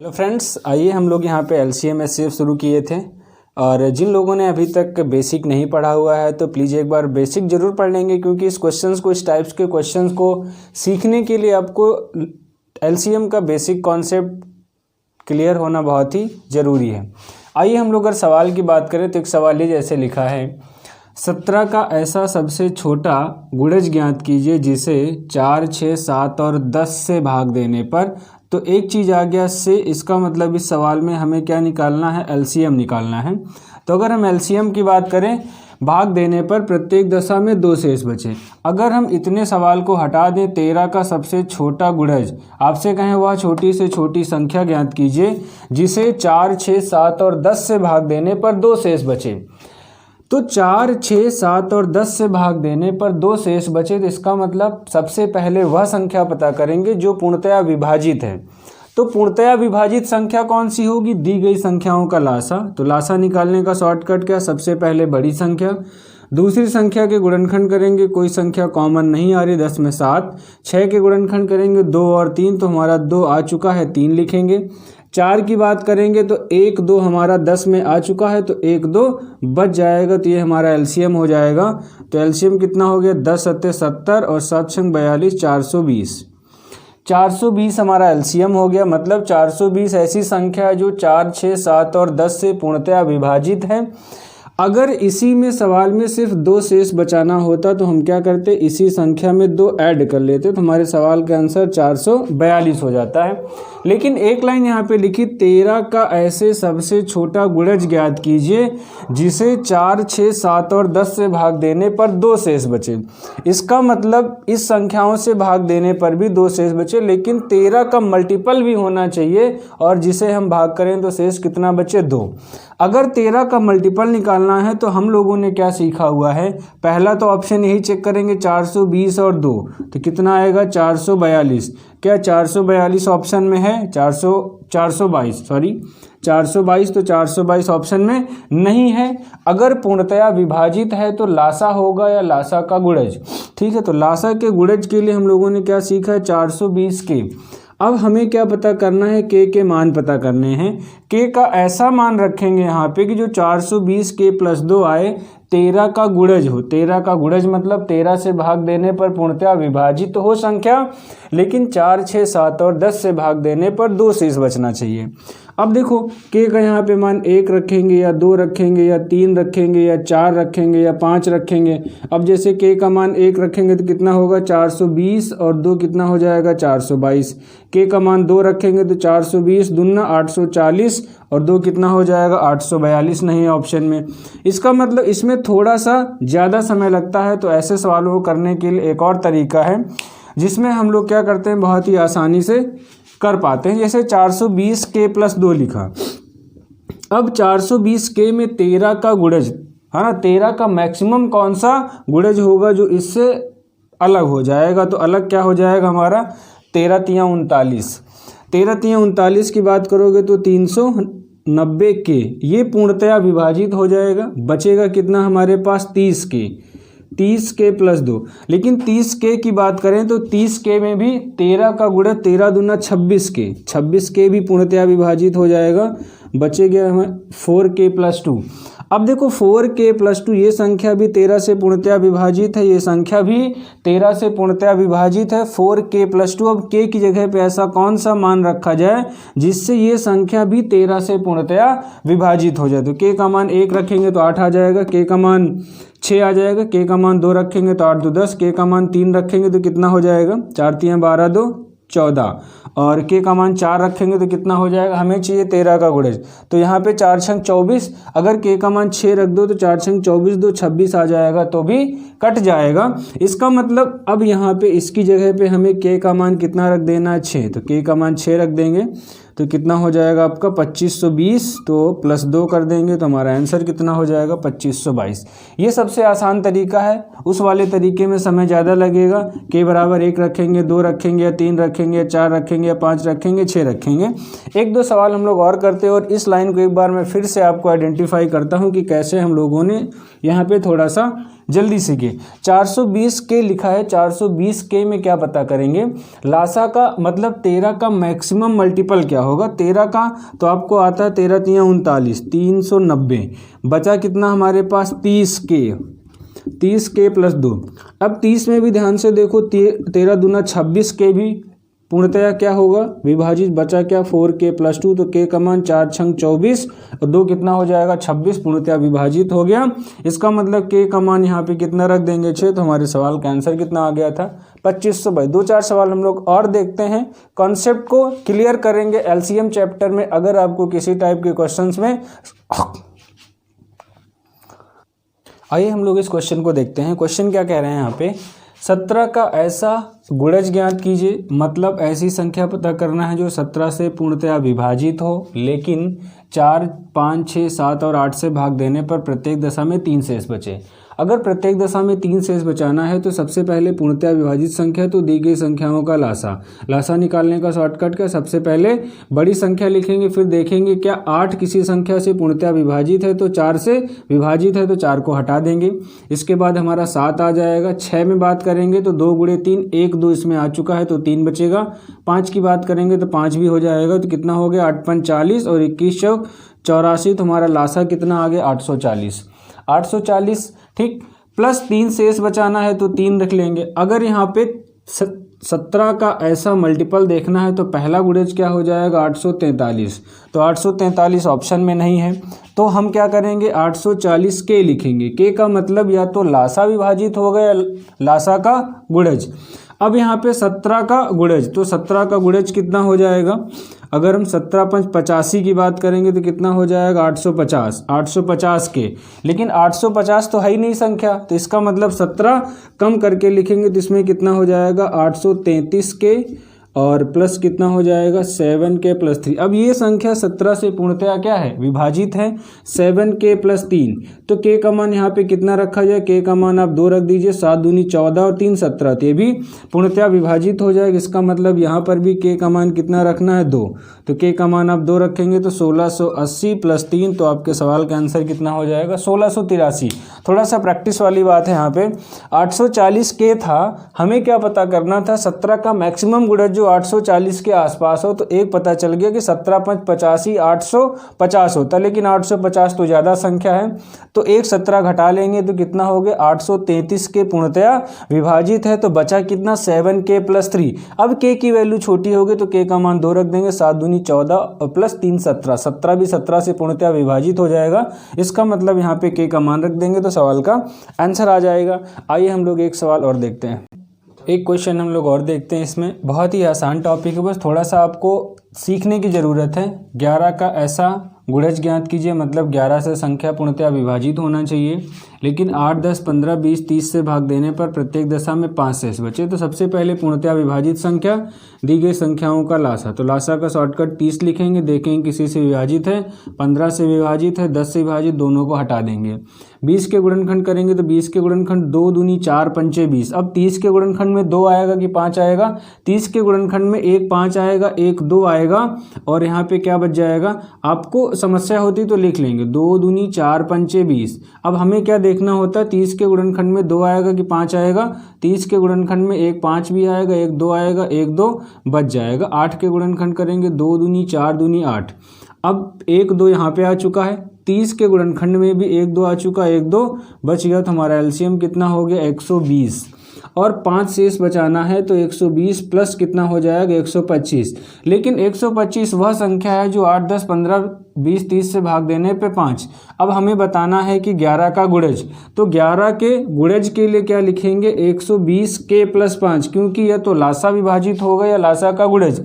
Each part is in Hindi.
हेलो फ्रेंड्स, आइए हम लोग यहाँ पे एलसीएम एचसीएफ शुरू किए थे। और जिन लोगों ने अभी तक बेसिक नहीं पढ़ा हुआ है तो प्लीज़ एक बार बेसिक ज़रूर पढ़ लेंगे, क्योंकि इस टाइप्स के क्वेश्चंस को सीखने के लिए आपको एलसीएम का बेसिक कॉन्सेप्ट क्लियर होना बहुत ही ज़रूरी है। आइए हम लोग अगर सवाल की बात करें तो एक सवाल ये जैसे लिखा है, 17 का ऐसा सबसे छोटा गुणज ज्ञात कीजिए जिसे 4, 6, 7 और 10 से भाग देने पर। तो एक चीज़ आ गया से, इसका मतलब इस सवाल में हमें क्या निकालना है, एलसीएम निकालना है। तो अगर हम एलसीएम की बात करें, भाग देने पर प्रत्येक दशा में 2 शेष बचे। अगर हम इतने सवाल को हटा दें, 13 का सबसे छोटा गुणज आपसे कहें वह छोटी से छोटी संख्या ज्ञात कीजिए जिसे 4, 6, 7 और 10 से भाग देने पर 2 शेष बचे। तो 4, 6, 7 और 10 से भाग देने पर 2 शेष बचे, तो इसका मतलब सबसे पहले वह संख्या पता करेंगे जो पूर्णतया विभाजित है। तो पूर्णतया विभाजित संख्या कौन सी होगी, दी गई संख्याओं का लासा। तो लासा निकालने का शॉर्टकट क्या, सबसे पहले बड़ी संख्या, दूसरी संख्या के गुणनखंड करेंगे, कोई संख्या कॉमन नहीं आ रही, 10 में 7, 6 के गुणनखंड करेंगे 2 और 3, तो हमारा 2 आ चुका है, 3 लिखेंगे। 4 की बात करेंगे तो 1, 2 हमारा 10 में आ चुका है, तो 1, 2 बच जाएगा, तो ये हमारा एलसीएम हो जाएगा। तो एलसीएम कितना हो गया, 10 सत्ते 70 और 7 छंग 42, 420। 420 हमारा एलसीएम हो गया। मतलब 420 ऐसी संख्या है जो 4, 6, 7 और 10 से पूर्णतया विभाजित है। अगर इसी में सवाल में सिर्फ 2 शेष बचाना होता तो हम क्या करते, इसी संख्या में 2 ऐड कर लेते, तो हमारे सवाल का आंसर 442 हो जाता है। लेकिन एक लाइन यहाँ पे लिखी, 13 का ऐसे सबसे छोटा गुणज ज्ञात कीजिए जिसे 4, 6, 7 और 10 से भाग देने पर 2 शेष बचे। इसका मतलब इस संख्याओं से भाग देने पर भी 2 शेष बचे, लेकिन 13 का मल्टीपल भी होना चाहिए और जिसे हम भाग करें तो शेष कितना बचे, 2। अगर 13 का मल्टीपल निकालना है तो हम लोगों ने क्या सीखा हुआ है, पहला तो ऑप्शन यही चेक करेंगे, 420 और 2 तो कितना आएगा, 442। क्या 442 ऑप्शन में है, 422 तो 422 ऑप्शन में नहीं है। अगर पूर्णतया विभाजित है तो लासा होगा या लासा का गुणज। ठीक है, तो लासा के गुणज के लिए हम लोगों ने क्या सीखा है, 420 के। अब हमें क्या पता करना है, के मान पता करने हैं। के का ऐसा मान रखेंगे यहाँ पे कि जो 420 के प्लस 2 आए, 13 का गुणज हो। 13 का गुणज मतलब 13 से भाग देने पर पूर्णतया विभाजित तो हो संख्या, लेकिन 4, 6, 7 और 10 से भाग देने पर 2 शेष बचना चाहिए। अब देखो, के का यहाँ पे मान 1 रखेंगे या 2 रखेंगे या 3 रखेंगे या 4 रखेंगे या 5 रखेंगे। अब जैसे के का मान 1 रखेंगे तो कितना होगा, 420 और 2 कितना हो जाएगा, 422। के का मान 2 रखेंगे तो 420 दूना 840 और 2 कितना हो जाएगा, 842 नहीं है ऑप्शन में। इसका मतलब इसमें थोड़ा सा ज़्यादा समय लगता है। तो ऐसे सवालों को करने के लिए एक और तरीका है जिसमें हम लोग क्या करते हैं, बहुत ही आसानी से कर पाते हैं। जैसे 420 के प्लस 2 लिखा, अब 420 के में 13 का गुणज है ना, 13 का मैक्सिमम कौन सा गुणज होगा जो इससे अलग हो जाएगा। तो अलग क्या हो जाएगा हमारा, 13 तियां 39। 13 तियां 39 की बात करोगे तो 390 के, ये पूर्णतया विभाजित हो जाएगा। बचेगा कितना हमारे पास, 30 के, 30 के प्लस 2। लेकिन 30 के की बात करें तो 30 के में भी 13 का गुणज, 13 दूना 26 के, 26 के भी पूर्णतया विभाजित हो जाएगा। बचेगा हमें 4 के प्लस 2। अब देखो 4 के प्लस 2, ये संख्या भी 13 से पूर्णतया विभाजित है, ये संख्या भी 13 से पूर्णतया विभाजित है, 4 के प्लस 2। अब के की जगह पे ऐसा कौन सा मान रखा जाए जिससे ये संख्या भी 13 से पूर्णतया विभाजित हो जाए। तो के का मान 1 रखेंगे तो 8 आ जाएगा, के का मान 6 आ जाएगा, के का मान 2 रखेंगे तो 8 2 10, के का मान 3 रखेंगे तो कितना हो जाएगा, 4 3 12 2 14 और के का मान 4 रखेंगे तो कितना हो जाएगा, हमें चाहिए 13 का गुणज। तो यहाँ पे 4 छंग 24, अगर के का मान 6 रख दो तो 4 छंग 24 2 26 आ जाएगा, तो भी कट जाएगा। इसका मतलब अब यहाँ पे इसकी जगह पे हमें के का मान कितना रख देना है, 6। तो के का मान 6 रख देंगे तो कितना हो जाएगा आपका 2520, तो प्लस 2 कर देंगे तो हमारा आंसर कितना हो जाएगा, 2522। ये सबसे आसान तरीका है। उस वाले तरीके में समय ज़्यादा लगेगा। के बराबर 1 रखेंगे, 2 रखेंगे या 3 रखेंगे या 4 रखेंगे या 5 रखेंगे, 6 रखेंगे। 1-2 सवाल हम लोग और करते हैं और इस लाइन को एक बार मैं फिर से आपको आइडेंटिफाई करता हूँ कि कैसे हम लोगों ने यहाँ पे थोड़ा सा जल्दी से के 420 के लिखा है, 420 के में क्या पता करेंगे, लासा का मतलब 13 का मैक्सिमम मल्टीपल क्या होगा, 13 का तो आपको आता है 13 तियां 39, 390, बचा कितना हमारे पास 30 के प्लस 2। अब 30 में भी ध्यान से देखो, 13 दूना 26 के भी पूर्णतया क्या होगा विभाजित, बचा क्या 4k प्लस 2, तो k का मान 4 छंग 24 और 2 कितना हो जाएगा 26, पूर्णतया विभाजित हो गया। इसका मतलब k का मान यहाँ पे कितना रख देंगे 6, तो हमारे सवाल का आंसर कितना आ गया था 2500। भाई 2-4 सवाल हम लोग और देखते हैं, कॉन्सेप्ट को क्लियर करेंगे एलसीएम चैप्टर में। अगर आपको किसी टाइप के क्वेश्चन में, आइए हम लोग इस क्वेश्चन को देखते हैं। क्वेश्चन क्या कह रहे हैं यहाँ पे, 17 का ऐसा गुणज ज्ञात कीजिए, मतलब ऐसी संख्या पता करना है जो 17 से पूर्णतया विभाजित हो, लेकिन 4, 5, 6, 7 और 8 से भाग देने पर प्रत्येक दशा में 3 शेष बचे। अगर प्रत्येक दशा में 3 शेष बचाना है तो सबसे पहले पूर्णतया विभाजित संख्या तो दी गई संख्याओं का लासा निकालने का शॉर्टकट क्या, सबसे पहले बड़ी संख्या लिखेंगे, फिर देखेंगे क्या 8 किसी संख्या से पूर्णतया विभाजित है तो 4 से विभाजित है तो 4 को हटा देंगे। इसके बाद हमारा 7 आ जाएगा। 6 में बात करेंगे तो 2 गुणे 3, 1 2 इसमें आ चुका है तो 3 बचेगा। 5 की बात करेंगे तो 5 भी हो जाएगा, तो कितना हो गया 8 5 40 और 21 चौक 84, तो हमारा लासा कितना आ गया 840, ठीक। प्लस 3 शेष बचाना है तो 3 रख लेंगे। अगर यहाँ पे 17 का ऐसा मल्टीपल देखना है तो पहला गुणज क्या हो जाएगा 843, तो 843 ऑप्शन में नहीं है, तो हम क्या करेंगे 840 के लिखेंगे। के का मतलब या तो लासा विभाजित हो गया लासा का गुणज। अब यहाँ पे 17 का गुणज, तो 17 का गुणज कितना हो जाएगा, अगर हम 17 5 85 की बात करेंगे तो कितना हो जाएगा 850 के, लेकिन 850 तो है ही नहीं संख्या, तो इसका मतलब 17 कम करके लिखेंगे तो इसमें कितना हो जाएगा 833 के और प्लस कितना हो जाएगा 7k प्लस 3। अब ये संख्या 17 से पूर्णतया क्या है विभाजित है, 7k प्लस 3, तो k का मान यहाँ पे कितना रखा जाए, k का मान आप 2 रख दीजिए, 7 दूनी 14 और 3 17, तो ये भी पूर्णतया विभाजित हो जाएगा। इसका मतलब यहाँ पर भी k का मान कितना रखना है 2, तो k का मान आप 2 रखेंगे तो 1680 प्लस 3, तो आपके सवाल का आंसर कितना हो जाएगा 1683। थोड़ा सा प्रैक्टिस वाली बात है यहाँ पे, 840 k था, हमें क्या पता करना था 17 का मैक्सिमम गुणज जो 840 के आसपास हो, तो एक पता चल गया कि 17 5 85 850 होता, लेकिन 850 तो ज़्यादा संख्या है, तो एक 17 घटा लेंगे तो कितना हो गया 833 के पूर्णतया विभाजित है, तो बचा कितना 7k प्लस 3। अब k की वैल्यू छोटी होगी तो k का मान 2 रख देंगे, 7 दूनी 14 और प्लस 3 17, 17 भी 17 से पूर्णतया विभाजित हो जाएगा। इसका मतलब यहाँ पे k का मान रख देंगे तो सवाल का आंसर आ जाएगा। आइए हम लोग एक सवाल और देखते हैं, एक क्वेश्चन हम लोग और देखते हैं। इसमें बहुत ही आसान टॉपिक है, बस थोड़ा सा आपको सीखने की ज़रूरत है। 11 का ऐसा गुणज ज्ञात कीजिए, मतलब 11 से संख्या पूर्णतया विभाजित होना चाहिए, लेकिन 8 10 15 20 30 से भाग देने पर प्रत्येक दशा में 5 शेष बचे। तो सबसे पहले पूर्णतया विभाजित संख्या दी गई संख्याओं का लासा, तो लासा का शॉर्टकट 30 लिखेंगे, देखेंगे किसी से विभाजित है, 15 से विभाजित है, 10 से विभाजित, दोनों को हटा देंगे। 20 के गुणनखंड करेंगे तो 20 के गुणनखंड 2 दूनी 4 पंचे 20। अब 30 के गुणनखंड में 2 आएगा कि 5 आएगा, 30 के गुणनखंड में 1 5 आएगा, 1 2 आएगा, और यहाँ पे क्या बच जाएगा, आपको समस्या होती तो लिख लेंगे 2 दूनी 4 पंचे 20। अब हमें क्या देखना होता है, 30 के गुणनखंड में 2 आएगा कि 5 आएगा, 30 के गुणनखंड में 1 5 भी आएगा, 1 2 आएगा, 1 2 बच जाएगा। 8 के गुणनखंड करेंगे 2 दूनी 4 दूनी 8। अब 1 2 यहाँ पे आ चुका है, 30 के गुणनखंड में भी 1 2 आ चुका, 1 2 बच गया, तो हमारा एलसीएम कितना हो गया 120, और 5 शेष बचाना है तो 120 प्लस कितना हो जाएगा 125। लेकिन 125 वह संख्या है जो 8 10 15 20 30 से भाग देने पे 5। अब हमें बताना है कि 11 का गुणज, तो 11 के गुणज के लिए क्या लिखेंगे 120 के प्लस 5, क्योंकि यह तो लासा विभाजित होगा या लासा का गुणज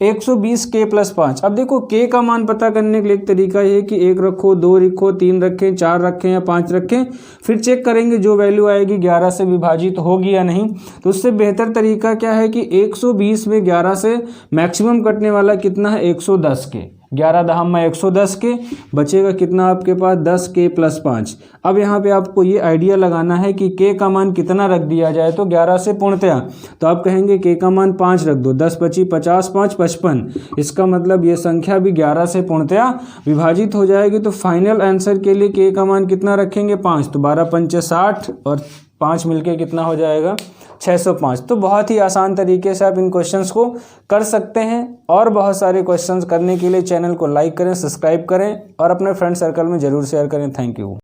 120 के प्लस 5। अब देखो के का मान पता करने के लिए एक तरीका ये है कि 1 रखो, 2 रखो, 3 रखें, 4 रखें या 5 रखें, फिर चेक करेंगे जो वैल्यू आएगी 11 से विभाजित होगी या नहीं। तो उससे बेहतर तरीका क्या है कि 120 में 11 से मैक्सिमम कटने वाला कितना है 110 के, 11 दहम में 110 के, बचेगा कितना आपके पास 10 के प्लस 5। अब यहाँ पे आपको ये आइडिया लगाना है कि के का मान कितना रख दिया जाए तो 11 से पूर्णतया, तो आप कहेंगे के का मान 5 रख दो, 10 25 50 5 55। इसका मतलब ये संख्या भी 11 से पूर्णतया विभाजित हो जाएगी। तो फाइनल आंसर के लिए के का मान कितना रखेंगे 5, तो 12 पंचे 60 और 5 मिलके कितना हो जाएगा 605। तो बहुत ही आसान तरीके से आप इन क्वेश्चंस को कर सकते हैं। और बहुत सारे क्वेश्चंस करने के लिए चैनल को लाइक करें, सब्सक्राइब करें और अपने फ्रेंड सर्कल में ज़रूर शेयर करें। Thank you.